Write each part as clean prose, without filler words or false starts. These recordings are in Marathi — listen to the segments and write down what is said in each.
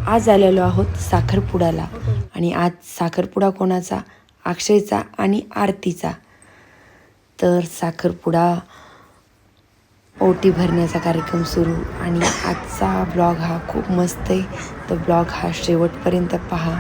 आज आलेलो आहोत साखरपुड्याला आणि आज साखरपुडा कोणाचा? अक्षयचा आणि आरतीचा. तर साखरपुडा ओटी भरण्याचा कार्यक्रम सुरू आणि आजचा ब्लॉग हा खूप मस्त आहे. तर ब्लॉग हा शेवटपर्यंत पहा.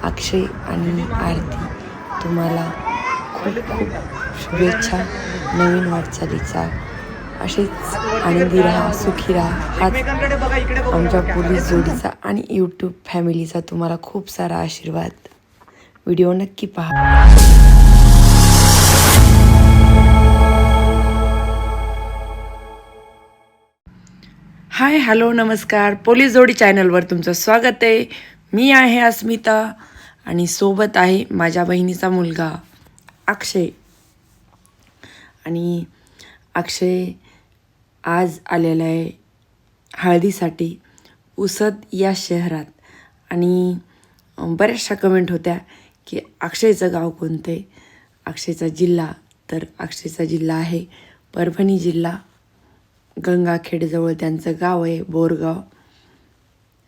अक्षय आणि आरती तुम्हाला खूप खूप शुभेच्छा नवीन वाटचालीचा. असेच आनंदी राहा, सुखी राहा. हाच आमच्या पोलीस जोडीचा आणि यूट्यूब फॅमिलीचा तुम्हाला खूप सारा आशीर्वाद. व्हिडिओ नक्की पहा. हाय, हॅलो, नमस्कार. पोलीस जोडी चॅनलवर तुमचं स्वागत आहे. मी आहे अस्मिता आणि सोबत आहे माझ्या बहिणीचा मुलगा अक्षय. आणि अक्षय आज आलेला आहे हळदीसाठी उसद या शहरात. आणि बऱ्याचशा कमेंट होत्या की अक्षयचं गाव कोणतं आहे, अक्षयचा जिल्हा. तर अक्षयचा जिल्हा आहे परभणी जिल्हा, गंगाखेडजवळ त्यांचं गाव आहे बोरगाव,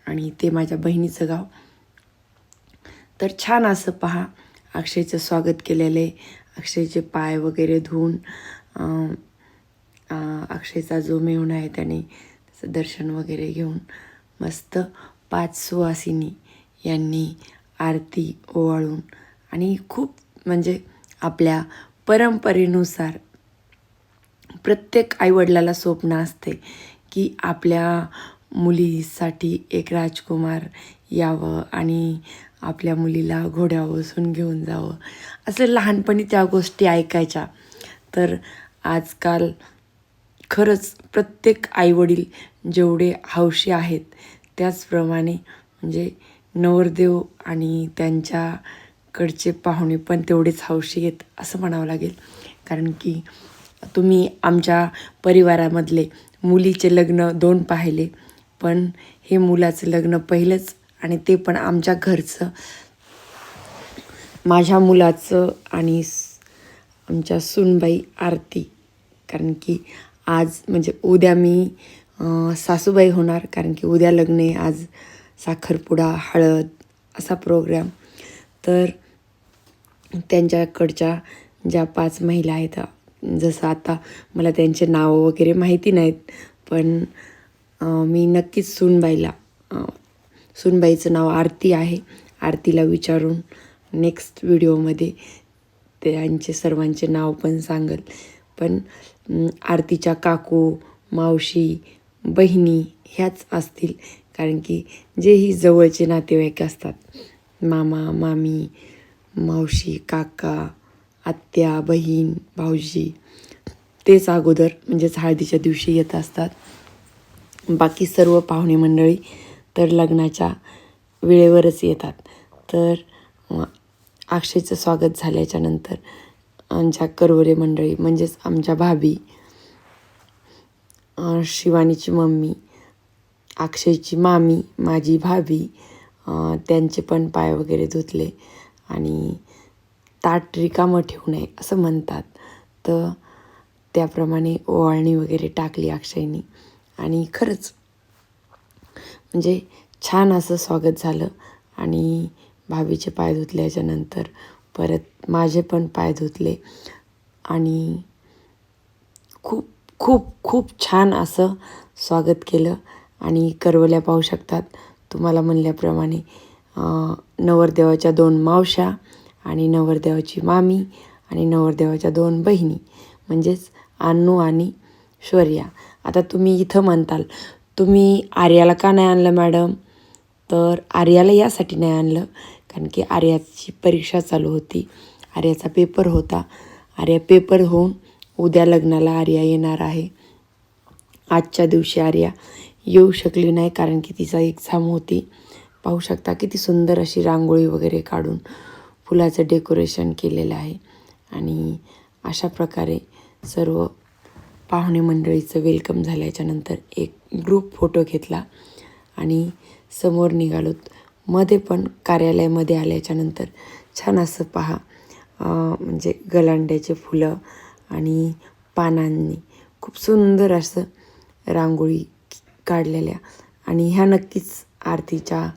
आणि ते माझ्या बहिणीचं गाव. तर छान असं पहा, अक्षयचं स्वागत केलेलं आहे. अक्षयचे पाय वगैरे धुवून अक्षयचा जो मेहुणा आहे त्याने त्याचं दर्शन वगैरे घेऊन मस्त 5 सुवासिनी यांनी आरती ओवाळून, आणि खूप म्हणजे आपल्या परंपरेनुसार प्रत्येक आईवडिलाला स्वप्न असते की आपल्या मुलीसाठी एक राजकुमार यावं आणि आपल्या मुलीला घोड्यावर बसून घेऊन जावं. असं लहानपणी त्या गोष्टी ऐकायच्या. तर आजकाल खरंच प्रत्येक आईवडील जेवढे हौशी आहेत त्याचप्रमाणे म्हणजे नवरदेव आणि त्यांच्याकडचे पाहुणे पण तेवढेच हौशी आहेत असं म्हणावं लागेल. कारण की तुम्ही आमच्या परिवारामधले मुलीचे लग्न 2 पाहिले, पण हे मुलाचं लग्न पहिलंच, आणि ते पण आमच्या घरचं, माझ्या मुलाचं आणि आमच्या सूनबाई आरती. कारण की आज म्हणजे उद्या मी सासूबाई होणार, कारण की उद्या लग्न आहे, आज साखरपुडा हळद असा प्रोग्राम. तर त्यांच्याकडच्या ज्या 5 महिला आहेत, जसं आता मला त्यांचे नावं वगैरे माहिती नाहीत, पण मी नक्कीच सूनबाईचं नाव आरती आहे, आरतीला विचारून नेक्स्ट व्हिडिओमध्ये त्यांचे सर्वांचे नाव पण सांगेल. पण आरतीच्या काकू, मावशी, बहिणी ह्याच असतील, कारण की जेही जवळचे नातेवाईक असतात, मामा, मामी, मावशी, काका, आत्या, बहीण, भाऊजी, तेच अगोदर म्हणजेच हळदीच्या दिवशी येत असतात. बाकी सर्व पाहुणे मंडळी तर लग्नाच्या वेळेवरच येतात. तर अक्षयचं स्वागत झाल्याच्या नंतर आमच्या करवरे मंडळी म्हणजेच आमच्या भाभी, शिवानीची मम्मी, अक्षयची मामी, माझी भाभी, त्यांचे पण पाय वगैरे धुतले आणि ताट रिकामं ठेवू नये असं म्हणतात. तर त्याप्रमाणे ओवाळणी वगैरे टाकली अक्षयनी, आणि खरंच म्हणजे छान असं स्वागत झालं. आणि भाभीचे पाय धुतल्याच्यानंतर परत माझे पण पाय धुतले, आणि खूप खूप खूप छान असं स्वागत केलं. आणि करवल्या पाहू शकतात तुम्हाला म्हणल्याप्रमाणे, नवरदेवाच्या 2 मावश्या आणि नवरदेवाची मामी आणि नवरदेवाच्या 2 बहिणी म्हणजेच अन्नू आणि शौर्या. आता तुम्ही इथं म्हणताल, तुम्ही आर्याला का नाही आणलं मॅडम? तर आर्याला यासाठी नाही आणलं कारण की आर्याची परीक्षा चालू होती, आर्याचा पेपर होता. आर्या पेपर होऊन उद्या लग्नाला आर्या येणार आहे. आजच्या दिवशी आर्या येऊ शकली नाही कारण की तिचा एक्झाम होती. पाहू शकता किती सुंदर अशी रांगोळी वगैरे काढून फुलाचं डेकोरेशन केलेलं आहे. आणि अशा प्रकारे सर्व पाहुणे मंडळीचं वेलकम झाल्याच्यानंतर एक ग्रुप फोटो घेतला आणि समोर निघालोत. मध्ये पण कार्यालयामध्ये आल्याच्यानंतर छान असं पहा, म्हणजे गलांड्याचे फुलं आणि पानांनी खूप सुंदर असं रांगोळी काढलेल्या. आणि ह्या नक्कीच आरतीच्या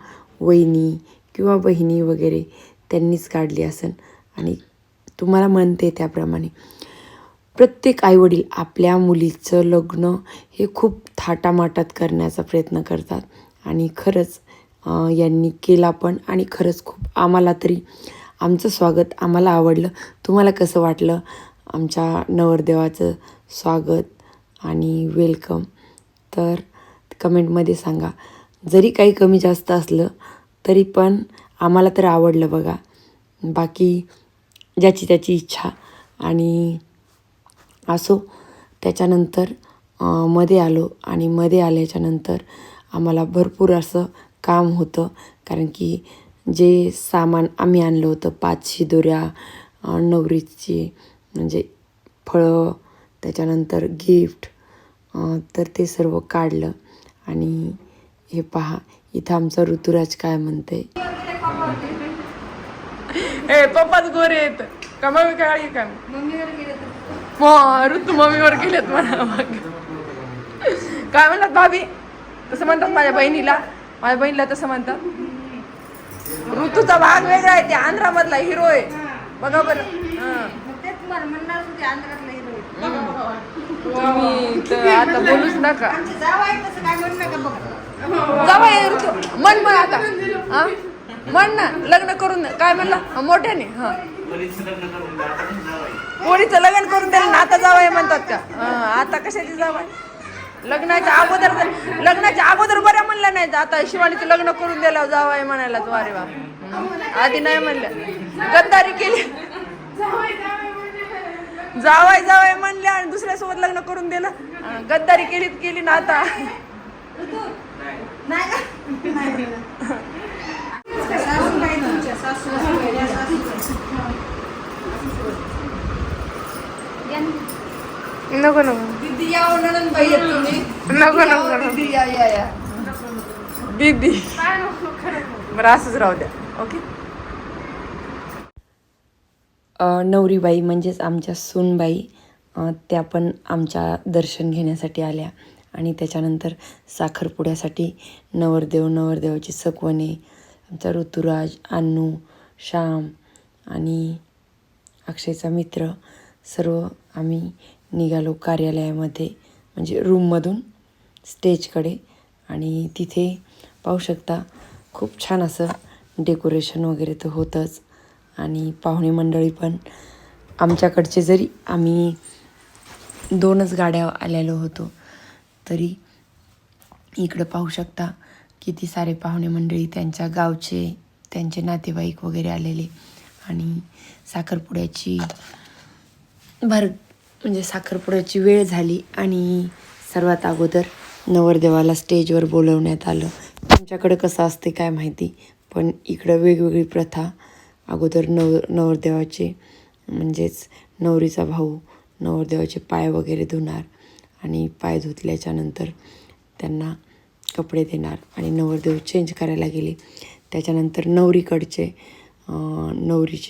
वहिनी किंवा बहिणी वगैरे त्यांनीच काढली असेल. आणि तुम्हाला म्हणते त्याप्रमाणे प्रत्येक आईवडील आपल्या मुलीचं लग्न हे खूप थाटामाटात करण्याचा प्रयत्न करतात. आणि खरंच यांनी केला पण, आणि खरंच खूप आम्हाला तरी आमचं स्वागत आम्हाला आवडलं. तुम्हाला कसं वाटलं आमच्या नवरदेवाचं स्वागत आणि वेलकम, तर कमेंटमध्ये सांगा. जरी काही कमी जास्त असलं तरी पण आम्हाला तर आवडलं बघा. बाकी ज्याची त्याची इच्छा. आणि असो, त्याच्यानंतर मध्ये आलो आणि मध्ये आल्याच्यानंतर आम्हाला भरपूर असं काम होतं. कारण की जे सामान आम्ही आणलं होतं 5 शिदोऱ्या, नवरीची म्हणजे फळं, त्याच्यानंतर गिफ्ट, तर ते सर्व काढलं. आणि हे पहा इथं आमचा ऋतुराज काय म्हणते. ए पप्पाच गोरे येत का मम्मी काय का ऋतू मम्मीवर गेलेत म्हणा. मग काय म्हणतात भाभी, तसं म्हणतात माझ्या बहिणीला तसं म्हणतात. ऋतूचा भाग वेगळा आहे, ते आंध्रामधला हिरो आहे बघा बरं. तुम्ही तर आता बोलूच नका. जावई ऋतू म्हण आता, हा म्हण ना. लग्न करून काय म्हणला मोठ्याने? हा, पोरीचं लग्न करून द्यायला ना आता जावई म्हणतात का? आता कशाची जावई? लग्नाच्या अगोदर बऱ्या म्हणल्या नाही. आता शिवानीचं लग्न करून द्यायला जावई म्हणायला वारे वा. आधी नाही म्हणल्या, गद्दारी केली. जावई म्हणले आणि दुसऱ्यासोबत लग्न करून दिलं, गद्दारी केली ना आता. नको दीदी या, नणंदबाई आहेत तुम्ही. नको दीदी या दीदी. बरं असंच राहू द्या. ओके. नवरीबाई म्हणजेच आमच्या सूनबाई, त्या पण आमच्या दर्शन घेण्यासाठी आल्या. आणि त्याच्यानंतर साखरपुड्यासाठी नवरदेवाची सगवणे, आमचा ऋतुराज, अन्नू, श्याम आणि अक्षयचा मित्र सर्व आम्ही निघालो कार्यालयामध्ये, म्हणजे रूममधून स्टेजकडे. आणि तिथे पाहू शकता खूप छान असं डेकोरेशन वगैरे तर होतंच. आणि पाहुणे मंडळी पण आमच्याकडचे, जरी आम्ही 2च गाड्या आलेलो होतो तरी इकडं पाहू शकता किती सारे पाहुणे मंडळी, त्यांच्या गावचे, त्यांचे नातेवाईक वगैरे आलेले. आणि साखरपुड्याची वेळ झाली आणि सर्वात अगोदर नवरदेवाला स्टेजवर बोलवण्यात आलं. तुमच्याकडं कसं असते काय माहिती, पण इकडं वेगवेगळी प्रथा. अगोदर नवरदेवाचे म्हणजेच नवरीचा भाऊ नवरदेवाचे पाय वगैरे धुणार आणि पाय धुतल्याच्यानंतर त्यांना कपडे देणार आणि नवरदेव चेंज करायला गेले. त्याच्यानंतर नवरीचे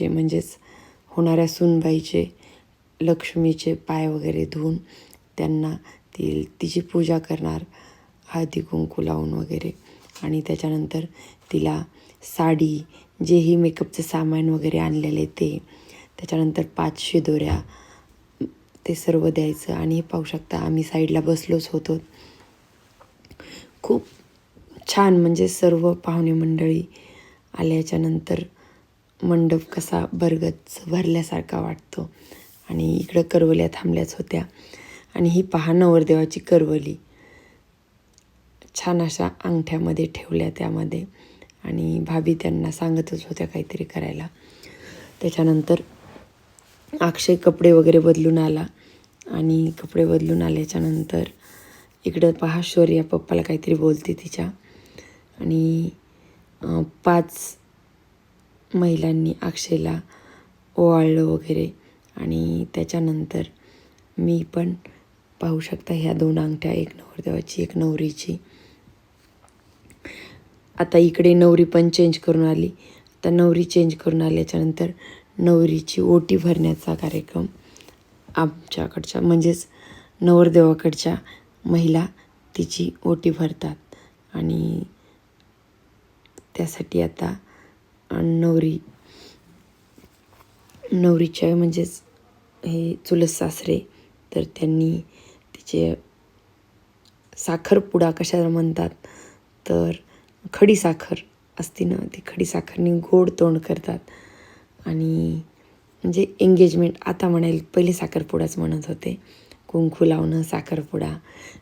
म्हणजेच होणाऱ्या सूनबाईचे, लक्ष्मीचे पाय वगैरे धुवून त्यांना तिची पूजा करणार, हळदी कुंकू लावून वगैरे. आणि त्याच्यानंतर तिला साडी, जेही मेकअपचं सामान वगैरे आणलेले ते, त्याच्यानंतर 5 शिदोऱ्या, ते सर्व द्यायचं. आणि हे पाहू शकता आम्ही साईडला बसलोच होतो. खूप छान, म्हणजे सर्व पाहुणे मंडळी आल्याच्यानंतर मंडप कसा भरल्यासारखा वाटतो. आणि इकडं करवल्या थांबल्याच होत्या. आणि ही पहा नवरदेवाची करवली छान अशा अंगठ्यामध्ये ठेवल्या त्यामध्ये. आणि भाभी त्यांना सांगतच होत्या काहीतरी करायला. त्याच्यानंतर अक्षय कपडे वगैरे बदलून आला. आणि कपडे बदलून आल्याच्यानंतर इकडं पहा शौर्या पप्पाला काहीतरी बोलते तिच्या. आणि 5 महिलांनी अक्षयला ओवाळलं वगैरे. आणि त्याच्यानंतर मी पण पाहू शकता ह्या 2 अंगठ्या, एक नवरदेवाची एक नवरीची. आता इकडे नवरी पण चेंज करून आली. आता नवरी चेंज करून आल्याच्यानंतर नवरीची ओटी भरण्याचा कार्यक्रम आमच्याकडच्या म्हणजेच नवरदेवाकडच्या महिला तिची ओटी भरतात. आणि त्यासाठी आता नवरीच्या म्हणजेच हे चुलत सासरे तर त्यांनी तिचे साखरपुडा कशाला म्हणतात तर खडी साखर असते ना, ती खडी साखरनी गोड तोंड करतात आणि म्हणजे एंगेजमेंट आता म्हणाल, पहिले साखरपुडाच म्हणत होते. कुंकू लावणं, साखरपुडा,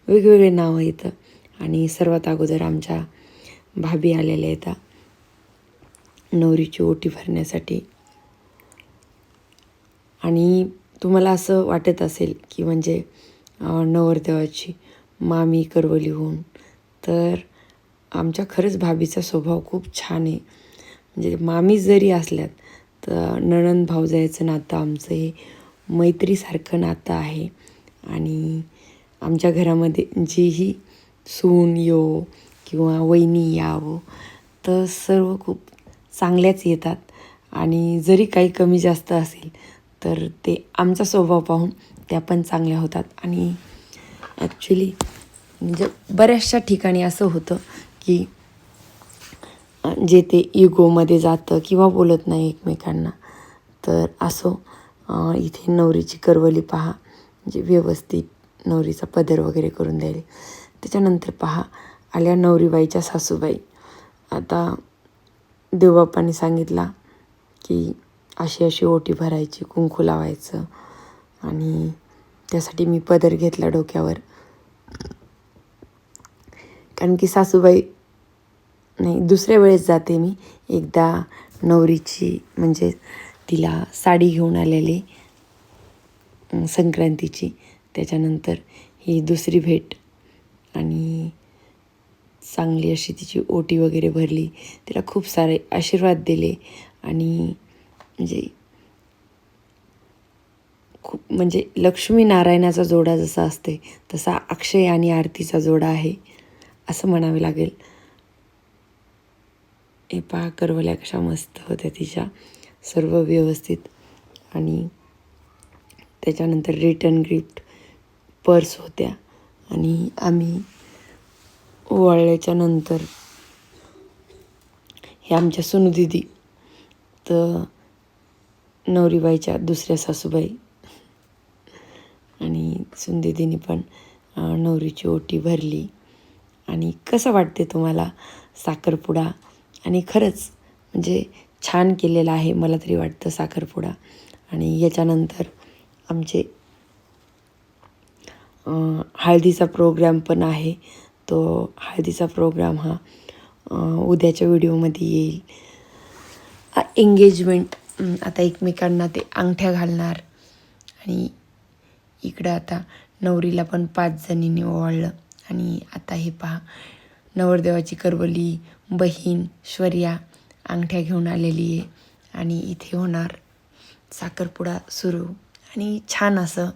वेगवेगळे नावं येतं. आणि सर्वात अगोदर आमच्या भाभी आलेल्या येतात नवरीची ओटी भरण्यासाठी. आणि तुम्हाला असं वाटत असेल की म्हणजे नवरदेवाची मामी करवलीहून, तर आमच्या खरंच भाभीचा स्वभाव खूप छान आहे. म्हणजे मामी जरी असल्यात तर नणंद भावजायचं नातं आमचं हे मैत्रीसारखं नातं आहे. आणि आमच्या घरामध्ये जीही सून येवो किंवा वहिनी यावं तर सर्व खूप चांगल्याच येतात. आणि जरी काही कमी जास्त असेल तर ते आमचा स्वभाव पाहून त्या पण चांगल्या होतात. आणि ॲक्च्युली म्हणजे बऱ्याचशा ठिकाणी असं होतं की जे ते इगोमध्ये जातं किंवा बोलत नाही एकमेकांना. तर असो, इथे नवरीची करवली पहा, म्हणजे व्यवस्थित नवरीचा पदर वगैरे करून द्यायला. त्याच्यानंतर पहा आल्या नवरीबाईच्या सासूबाई. आता देवबापांनी सांगितला की अशी अशी ओटी भरायची, कुंकू लावायचं आणि त्यासाठी मी पदर घेतला डोक्यावर. कारण की सासूबाई नाही, दुसऱ्या वेळेस जाते मी. एकदा नवरीची म्हणजे तिला साडी घेऊन आलेली संक्रांतीची, त्याच्यानंतर ही दुसरी भेट. आणि चांगली अशी तिची ओटी वगैरे भरली, तिला खूप सारे आशीर्वाद दिले. आणि म्हणजे खूप म्हणजे लक्ष्मीनारायणाचा जोडा जसा असते तसा अक्षय आणि आरतीचा जोडा आहे असं म्हणावे लागेल. हे पहा करवल्या कशा मस्त होत्या तिच्या, सर्व व्यवस्थित. आणि त्याच्यानंतर रिटर्न गिफ्ट पर्स होत्या. आणि आम्ही ओवाळल्याच्या नंतर हे आमच्या सुनू दिदी तर नवरीबाईच्या दुसऱ्या सासूबाई आणि सुनदिदीने पण नवरीची ओटी भरली. आणि कसं वाटते तुम्हाला साखरपुडा? आणि खरंच म्हणजे छान केलेला आहे मला तरी वाटतं साखरपुडा. आणि याच्यानंतर आमचे हळदीचा प्रोग्राम पण आहे. तो हळदीचा प्रोग्राम हा उद्याच्या व्हिडिओमध्ये येईल. एंगेजमेंट, आता एकमेकांना ते अंगठ्या घालणार. आणि इकडं आता नवरीला पण 5 जणींनी ओवाळलं. आणि आता हे पहा नवरदेवाची करवली बहीण श्वर्या अंगठ्या घेऊन आलेली आहे. आणि इथे होणार साखरपुडा सुरू. आणि छान असं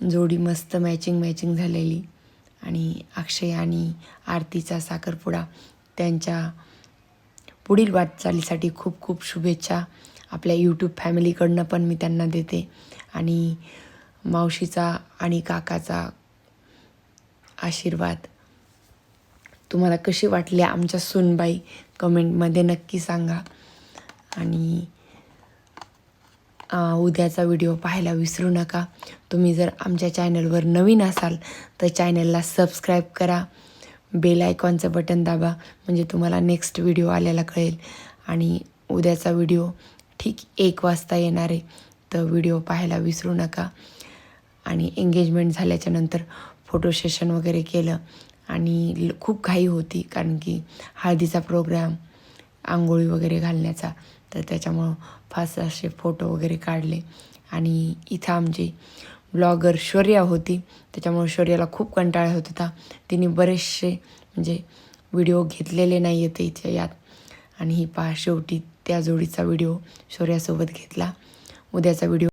जोडी मस्त मॅचिंग झालेली. आणि अक्षय आणि आरतीचा साखरपुडा त्यांच्या पुढील वाटचालीसाठी खूप खूप शुभेच्छा आपल्या यूट्यूब फॅमिलीकडनं पण मी त्यांना देते. आणि मावशीचा आणि काकाचा आशीर्वाद. तुम्हाला कशी वाटली आमच्या सूनबाई कमेंटमध्ये नक्की सांगा. आणि उद्याचा व्हिडिओ पाहायला विसरू नका. तुम्ही जर आमच्या चॅनलवर नवीन असाल तर चॅनलला सबस्क्राईब करा, बेल आयकॉनचं बटन दाबा, म्हणजे तुम्हाला नेक्स्ट व्हिडिओ आलेला कळेल. आणि उद्याचा व्हिडिओ ठीक 1 वाजता येणार आहे, तर व्हिडिओ पाहायला विसरू नका. आणि एंगेजमेंट झाल्याच्यानंतर फोटो सेशन वगैरे केलं. आणि खूप घाई होती कारण की हळदीचा प्रोग्राम, आंघोळी वगैरे घालण्याचा, तर त्याच्यामुळं फास्ट असे फोटो वगैरे काढले. आणि इथं आमची ब्लॉगर शौर्या होती, त्याच्यामुळे शौर्याला खूप कंटाळा होत होता. तिने बरेचसे म्हणजे व्हिडिओ घेतलेले नाही आहेत इथे यात. आणि ही पहा शेवटी त्या जोडीचा व्हिडिओ शौर्यासोबत घेतला. उद्याचा व्हिडिओ